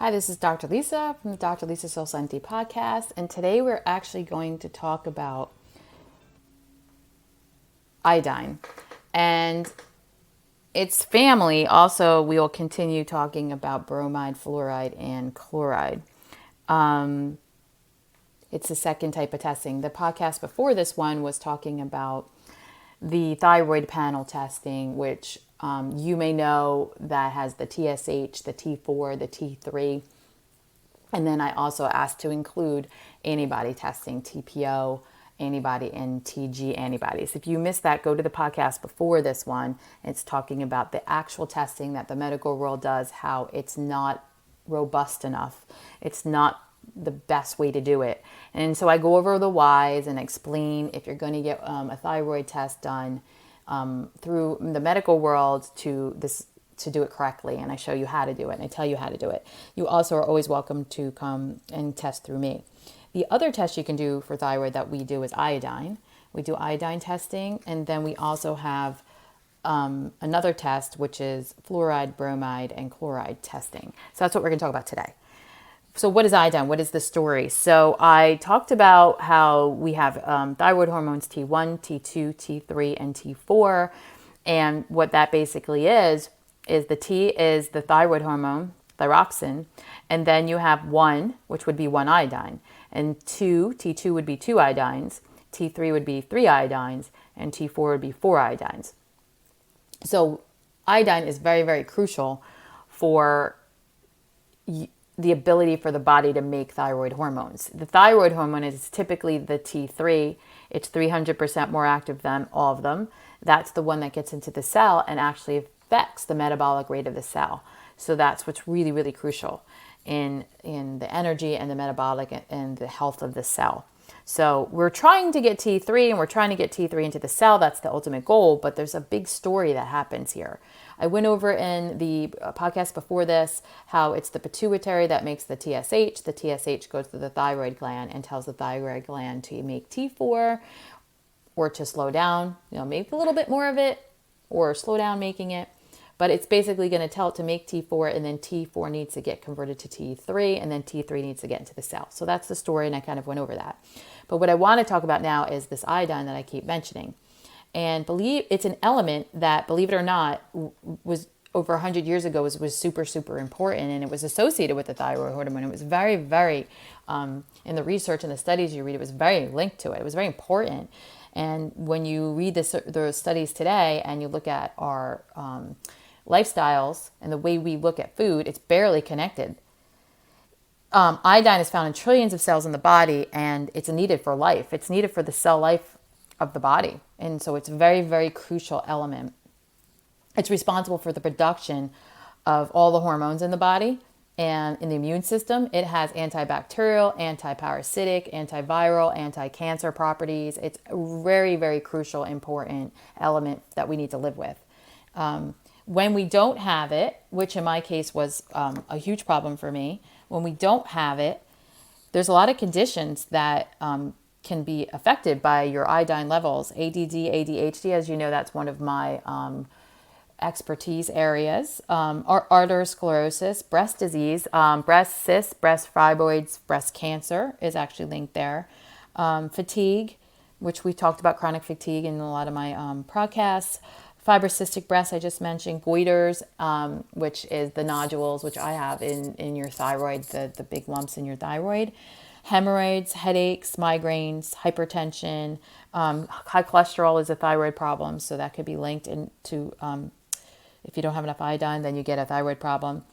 Hi, this is Dr. Lisa from the Dr. Lisa Sulsenti podcast, and today we're actually going to talk about iodine and its family. Also, we will continue talking about bromide, fluoride, and chloride. It's the second type of testing. The podcast before this one was talking about the thyroid panel testing, which you may know that has the TSH, the T4, the T3. And then I also asked to include antibody testing, TPO antibody and TG antibodies. If you missed that, go to the podcast before this one. It's talking about the actual testing that the medical world does, how it's not robust enough. It's not the best way to do it. And so I go over the whys and explain if you're going to get a thyroid test done through the medical world to do it correctly, and I show you how to do it and I tell you how to do it. You also are always welcome to come and test through me. The other test you can do for thyroid that we do is iodine. We do iodine testing, and then we also have another test, which is fluoride, bromide, and chloride testing. So that's what we're going to talk about today. So what is iodine? What is the story? So I talked about how we have thyroid hormones T1, T2, T3, and T4. And what that basically is the T is the thyroid hormone, thyroxine. And then you have 1, which would be 1 iodine. And T2 would be 2 iodines. T3 would be 3 iodines. And T4 would be 4 iodines. So iodine is very, very crucial for the ability for the body to make thyroid hormones. The thyroid hormone is typically the T3. It's 300% more active than all of them. That's the one that gets into the cell and actually affects the metabolic rate of the cell. So that's what's really, really crucial in the energy and the metabolic and the health of the cell. So we're trying to get T3 and we're trying to get T3 into the cell. That's the ultimate goal, but there's a big story that happens here. I went over in the podcast before this how it's the pituitary that makes the TSH. The TSH goes to the thyroid gland and tells the thyroid gland to make T4 or to slow down, make a little bit more of it or slow down making it. But it's basically going to tell it to make T4, and then T4 needs to get converted to T3, and then T3 needs to get into the cell. So that's the story, and I kind of went over that. But what I want to talk about now is this iodine that I keep mentioning. And it's an element that, believe it or not, was over 100 years ago was super, super important, and it was associated with the thyroid hormone. It was very, very, in the research and the studies you read, it was very linked to it. It was very important. And when you read the studies today and you look at our lifestyles and the way we look at food, it's barely connected. Iodine is found in trillions of cells in the body, and it's needed for life. It's needed for the cell life of the body. And so it's a very, very crucial element. It's responsible for the production of all the hormones in the body and in the immune system. It has antibacterial, antiparasitic, antiviral, anti-cancer properties. It's a very, very crucial, important element that we need to live with. When we don't have it, which in my case was a huge problem for me, when we don't have it, there's a lot of conditions that can be affected by your iodine levels. ADD, ADHD, as you know, that's one of my expertise areas. Arteriosclerosis, breast disease, breast cysts, breast fibroids, breast cancer is actually linked there. Fatigue, which we talked about chronic fatigue in a lot of my podcasts. Fibrocystic breast, I just mentioned. Goiters, which is the nodules, which I have in your thyroid, the big lumps in your thyroid. Hemorrhoids, headaches, migraines, hypertension. High cholesterol is a thyroid problem, so that could be linked into, if you don't have enough iodine, then you get a thyroid problem.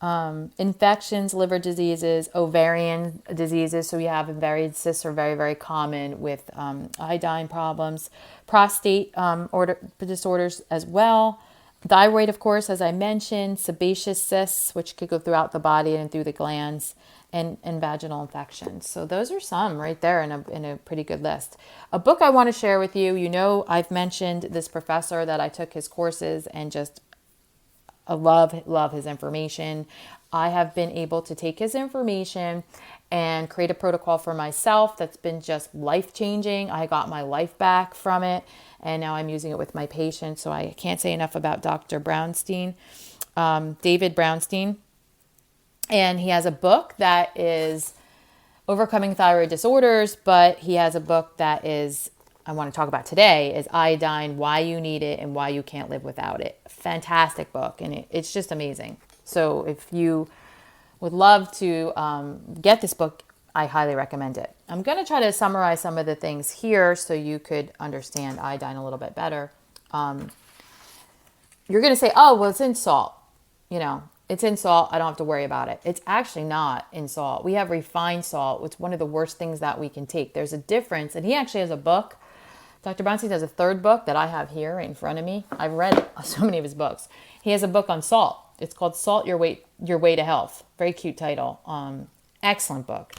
Infections, liver diseases, ovarian diseases. So you have ovarian cysts are very, very common with iodine problems. Prostate disorders as well. Thyroid, of course, as I mentioned. Sebaceous cysts, which could go throughout the body and through the glands. And vaginal infections. So those are some right there in a pretty good list. A book I want to share with you. I've mentioned this professor that I took his courses and just I love his information. I have been able to take his information and create a protocol for myself that's been just life-changing. I got my life back from it, and now I'm using it with my patients. So I can't say enough about Dr. Brownstein, David Brownstein. And he has a book that is Overcoming Thyroid Disorders, but he has a book that is, I want to talk about today, is Iodine, Why You Need It and Why You Can't Live Without It. Fantastic book, and it's just amazing. So if you would love to get this book, I highly recommend it. I'm going to try to summarize some of the things here so you could understand iodine a little bit better. You're going to say, oh, well, it's in salt. It's in salt. I don't have to worry about it. It's actually not in salt. We have refined salt. It's one of the worst things that we can take. There's a difference. And he actually has a book. Dr. Bronstein has a third book that I have here in front of me. I've read so many of his books. He has a book on salt. It's called Salt Your Way to Health. Very cute title. Excellent book.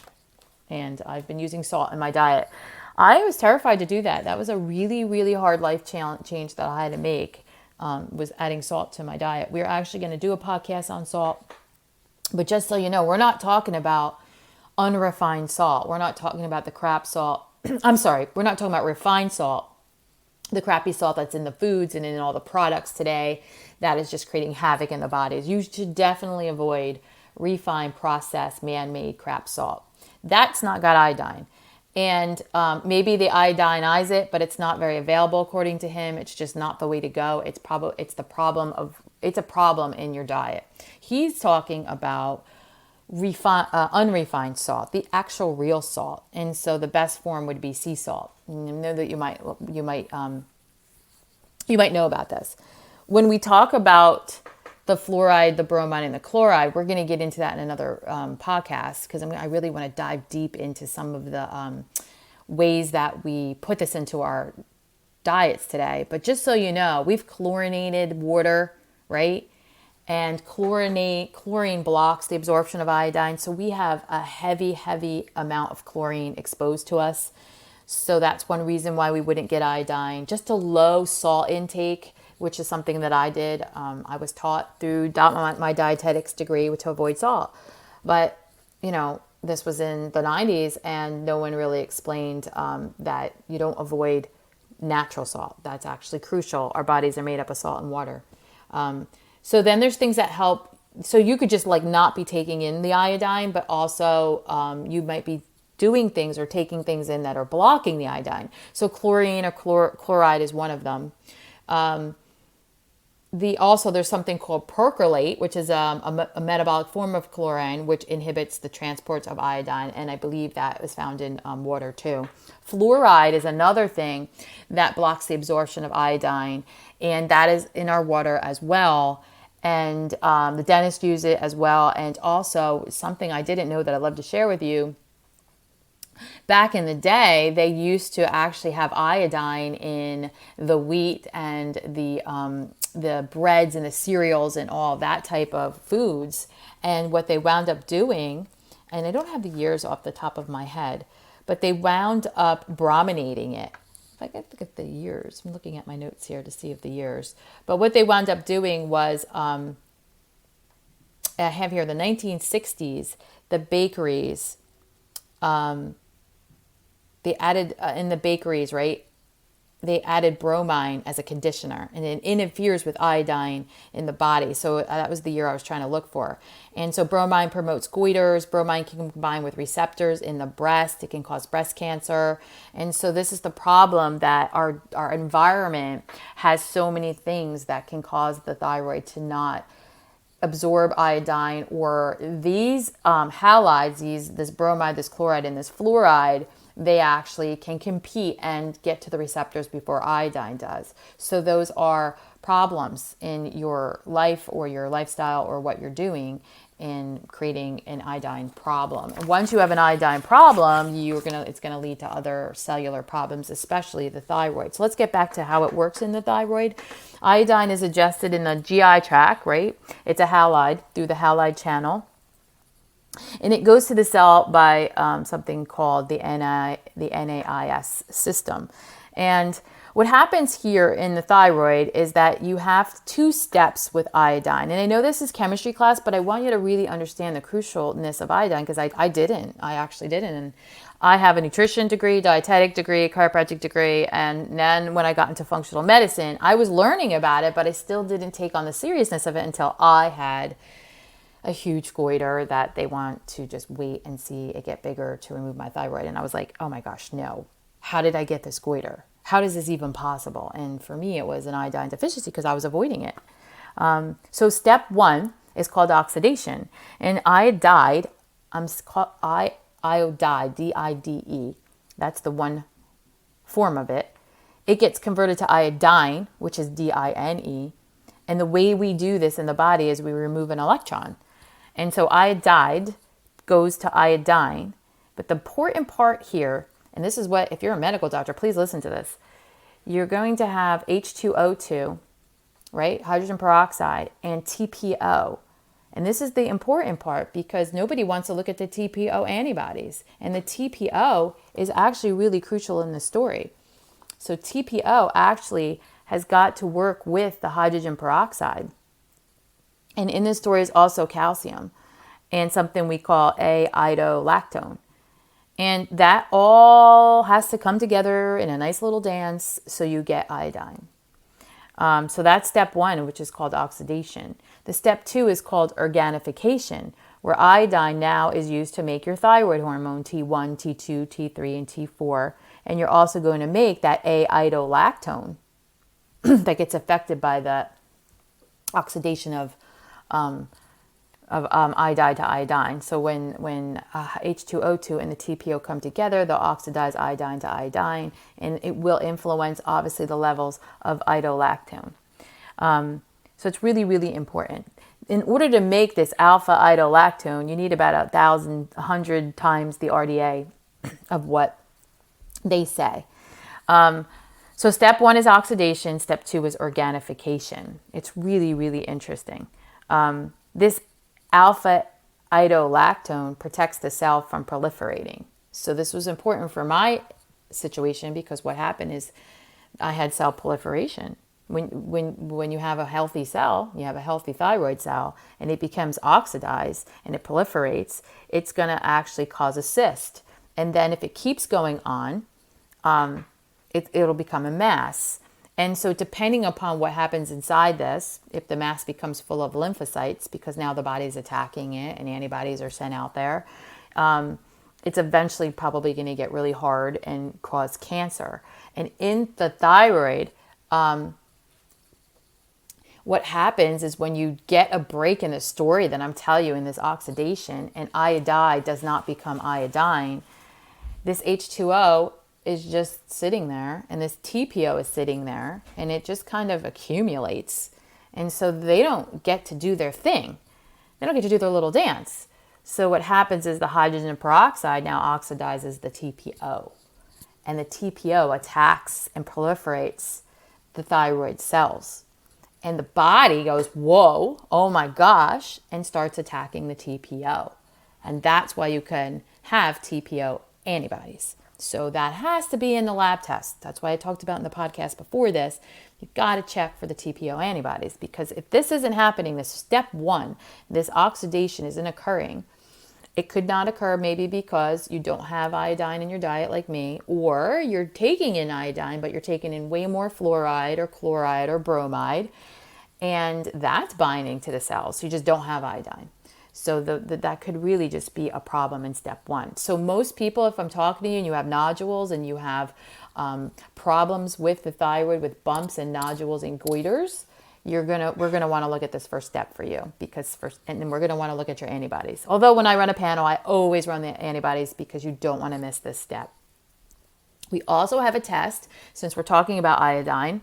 And I've been using salt in my diet. I was terrified to do that. That was a really, really hard life change that I had to make, was adding salt to my diet. We're actually going to do a podcast on salt. But just so you know, we're not talking about unrefined salt. We're not talking about the crap salt. I'm sorry. We're not talking about refined salt. The crappy salt that's in the foods and in all the products today that is just creating havoc in the bodies. You should definitely avoid refined, processed, man-made crap salt. That's not got iodine. And maybe they iodinize it, but it's not very available according to him. It's just not the way to go. It's a problem in your diet. He's talking about unrefined salt, the actual real salt. And so the best form would be sea salt. And I know that you might know about this. When we talk about the fluoride, the bromide, and the chloride, we're going to get into that in another podcast, because I really want to dive deep into some of the ways that we put this into our diets today. But just so you know, we've chlorinated water, right? And chlorine blocks the absorption of iodine. So we have a heavy, heavy amount of chlorine exposed to us. So that's one reason why we wouldn't get iodine. Just a low salt intake, which is something that I did. I was taught through my dietetics degree to avoid salt. But, this was in the 90s, and no one really explained that you don't avoid natural salt. That's actually crucial. Our bodies are made up of salt and water. So then there's things that help. So you could just not be taking in the iodine, but also you might be doing things or taking things in that are blocking the iodine. So chlorine or chloride is one of them. There's something called perchlorate, which is a metabolic form of chlorine, which inhibits the transport of iodine. And I believe that is found in water too. Fluoride is another thing that blocks the absorption of iodine, and that is in our water as well. And the dentists use it as well. And also something I didn't know that I'd love to share with you. Back in the day, they used to actually have iodine in the wheat and the breads and the cereals and all that type of foods. And what they wound up doing, and I don't have the years off the top of my head, but they wound up brominating it. If I could look at the years, I'm looking at my notes here to see if the years. But what they wound up doing was, I have here the 1960s, the bakeries, they added in the bakeries, right? They added bromine as a conditioner, and it interferes with iodine in the body. So that was the year I was trying to look for. And so bromine promotes goiters. Bromine can combine with receptors in the breast. It can cause breast cancer. And so this is the problem, that our environment has so many things that can cause the thyroid to not absorb iodine, or these halides, this bromide, this chloride, and this fluoride, they actually can compete and get to the receptors before iodine does. So those are problems in your life or your lifestyle or what you're doing in creating an iodine problem. And once you have an iodine problem, it's gonna lead to other cellular problems, especially the thyroid. So let's get back to how it works in the thyroid. Iodine is ingested in the GI tract, right? It's a halide through the halide channel. And it goes to the cell by something called the NAIS system. And what happens here in the thyroid is that you have 2 steps with iodine. And I know this is chemistry class, but I want you to really understand the crucialness of iodine, because I actually didn't. And I have a nutrition degree, dietetic degree, chiropractic degree. And then when I got into functional medicine, I was learning about it, but I still didn't take on the seriousness of it until I had a huge goiter that they want to just wait and see it get bigger to remove my thyroid. And I was like, oh my gosh, no. How did I get this goiter? How is this even possible? And for me, it was an iodine deficiency because I was avoiding it. So step 1 is called oxidation. And iodide, iodide, D-I-D-E. That's the one form of it. It gets converted to iodine, which is D-I-N-E. And the way we do this in the body is we remove an electron. And so iodide goes to iodine. But the important part here, and this is what, if you're a medical doctor, please listen to this. You're going to have H2O2, right? Hydrogen peroxide, and TPO. And this is the important part because nobody wants to look at the TPO antibodies. And the TPO is actually really crucial in the story. So TPO actually has got to work with the hydrogen peroxide. And in this story is also calcium and something we call A-idolactone. And that all has to come together in a nice little dance so you get iodine. So that's step 1, which is called oxidation. The step 2 is called organification, where iodine now is used to make your thyroid hormone T1, T2, T3, and T4. And you're also going to make that A-idolactone that gets affected by the oxidation of iodide to iodine. So when H2O2 and the TPO come together, they'll oxidize iodine to iodine, and it will influence, obviously, the levels of idolactone. So it's really, really important. In order to make this alpha idolactone, you need about 100 times the RDA of what they say. So step 1 is oxidation. Step 2 is organification. It's really, really interesting. This alpha idolactone protects the cell from proliferating. So this was important for my situation because what happened is I had cell proliferation. When you have a healthy cell, you have a healthy thyroid cell, and it becomes oxidized and it proliferates, it's going to actually cause a cyst. And then if it keeps going on, it'll become a mass. And so depending upon what happens inside this, if the mass becomes full of lymphocytes, because now the body's attacking it and antibodies are sent out there, it's eventually probably going to get really hard and cause cancer. And in the thyroid, what happens is when you get a break in the story that I'm telling you in this oxidation and iodide does not become iodine, this H2O is just sitting there and this TPO is sitting there and it just kind of accumulates. And so they don't get to do their thing. They don't get to do their little dance. So what happens is the hydrogen peroxide now oxidizes the TPO. And the TPO attacks and proliferates the thyroid cells. And the body goes, whoa, oh my gosh, and starts attacking the TPO. And that's why you can have TPO antibodies. So that has to be in the lab test. That's why I talked about in the podcast before this. You've got to check for the TPO antibodies because if this isn't happening, this step 1, this oxidation isn't occurring, it could not occur maybe because you don't have iodine in your diet like me, or you're taking in iodine, but you're taking in way more fluoride or chloride or bromide, and that's binding to the cells. So you just don't have iodine. So that could really just be a problem in step 1. So most people, if I'm talking to you and you have nodules and you have problems with the thyroid, with bumps and nodules and goiters, we're gonna want to look at this first step for you and then we're gonna want to look at your antibodies. Although when I run a panel, I always run the antibodies because you don't want to miss this step. We also have a test, since we're talking about iodine.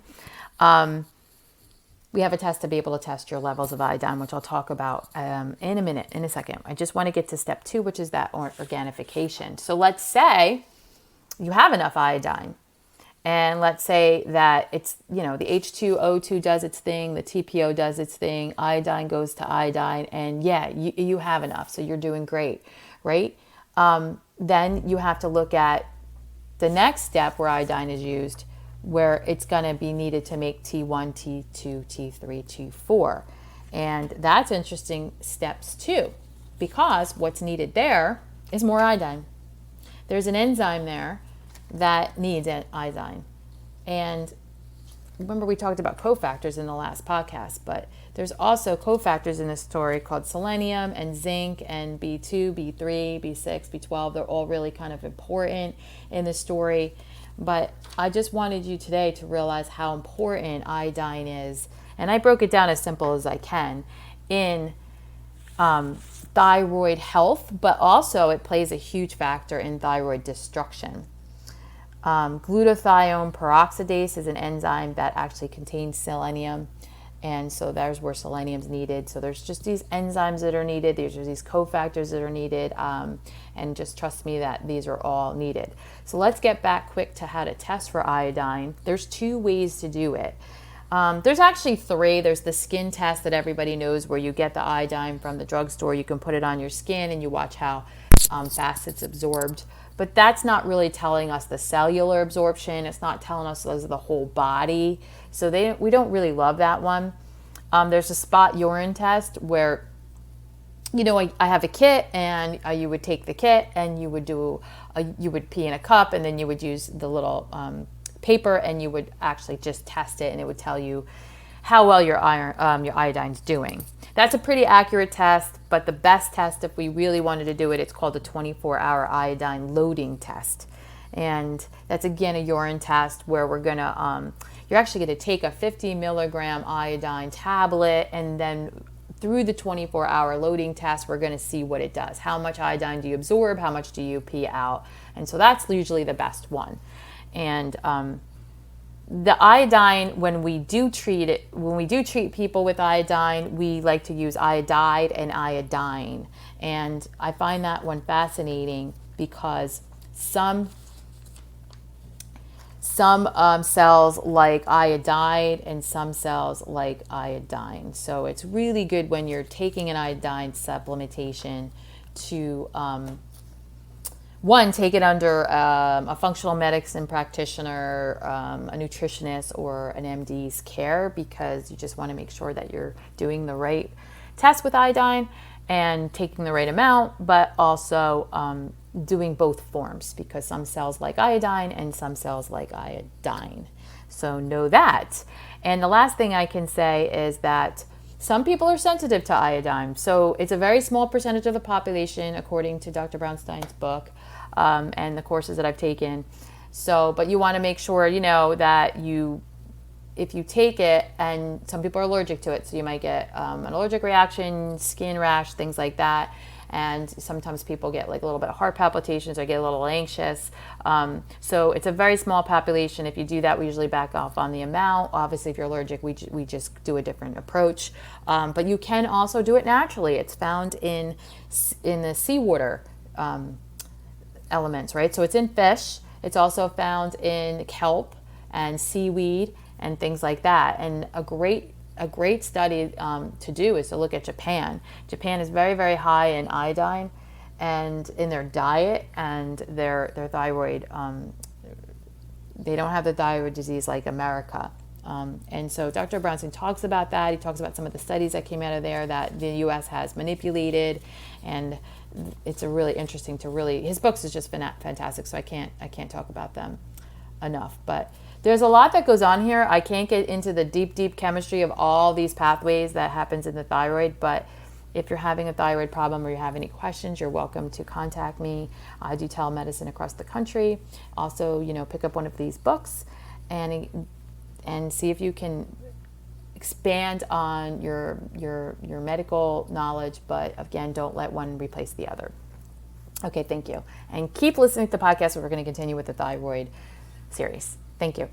We have a test to be able to test your levels of iodine, which I'll talk about in a second. I just want to get to step 2, which is that organification. So let's say you have enough iodine. And let's say that it's, the H2O2 does its thing, the TPO does its thing, iodine goes to iodine, and you have enough. So you're doing great, right? Then you have to look at the next step where iodine is used, where it's going to be needed to make T1, T2, T3, T4. And that's interesting steps too, because what's needed there is more iodine. There's an enzyme there that needs an iodine. And remember we talked about cofactors in the last podcast, but there's also cofactors in this story called selenium and zinc and B2, B3, B6, B12. They're all really kind of important in the story. But I just wanted you today to realize how important iodine is. And I broke it down as simple as I can in thyroid health, but also it plays a huge factor in thyroid destruction. Glutathione peroxidase is an enzyme that actually contains selenium. And so there's where selenium's needed. So there's just these enzymes that are needed. There's these cofactors that are needed. And just trust me that these are all needed. So let's get back quick to how to test for iodine. There's 2 ways to do it. There's actually 3. There's the skin test that everybody knows, where you get the iodine from the drugstore. You can put it on your skin and you watch how fast it's absorbed. But that's not really telling us the cellular absorption. It's not telling us those of the whole body. So we don't really love that one. There's a spot urine test where, I have a kit, and you would take the kit and you would pee in a cup, and then you would use the little paper, and you would actually just test it, and it would tell you how well your iodine's doing. That's a pretty accurate test, but the best test, if we really wanted to do it, it's called a 24-hour iodine loading test. And that's, again, a urine test where you're actually going to take a 50 milligram iodine tablet, and then through the 24-hour loading test, we're going to see what it does. How much iodine do you absorb? How much do you pee out? And so that's usually the best one. And the iodine, when we do treat people with iodine, we like to use iodide and iodine. And I find that one fascinating because some cells like iodide and some cells like iodine. So it's really good when you're taking an iodine supplementation to take it under a functional medicine practitioner, a nutritionist, or an MD's care, because you just want to make sure that you're doing the right test with iodine and taking the right amount, but also doing both forms, because some cells like iodine and some cells like iodine. So know that. And the last thing I can say is that some people are sensitive to iodine. So it's a very small percentage of the population, according to Dr. Brownstein's book and the courses that I've taken. So, but you want to make sure, that if you take it, and some people are allergic to it, so you might get an allergic reaction, skin rash, things like that. And sometimes people get like a little bit of heart palpitations or get a little anxious. So it's a very small population. If you do that, we usually back off on the amount. Obviously, if you're allergic, we just do a different approach. But you can also do it naturally. It's found in the seawater elements, right? So it's in fish. It's also found in kelp and seaweed and things like that. And a great study to do is to look at Japan. Japan is very, very high in iodine and in their diet and their thyroid. They don't have the thyroid disease like America. And so Dr. Brownstein talks about that. He talks about some of the studies that came out of there that the U.S. has manipulated, and it's a really interesting his books is just fantastic, so I can't talk about them enough. But there's a lot that goes on here. I can't get into the deep chemistry of all these pathways that happens in the thyroid, but if you're having a thyroid problem or you have any questions, you're welcome to contact me. I do telemedicine across the country. Also, pick up one of these books and see if you can expand on your medical knowledge, but again, don't let one replace the other. Okay, thank you. And keep listening to the podcast. We're going to continue with the thyroid series. Thank you.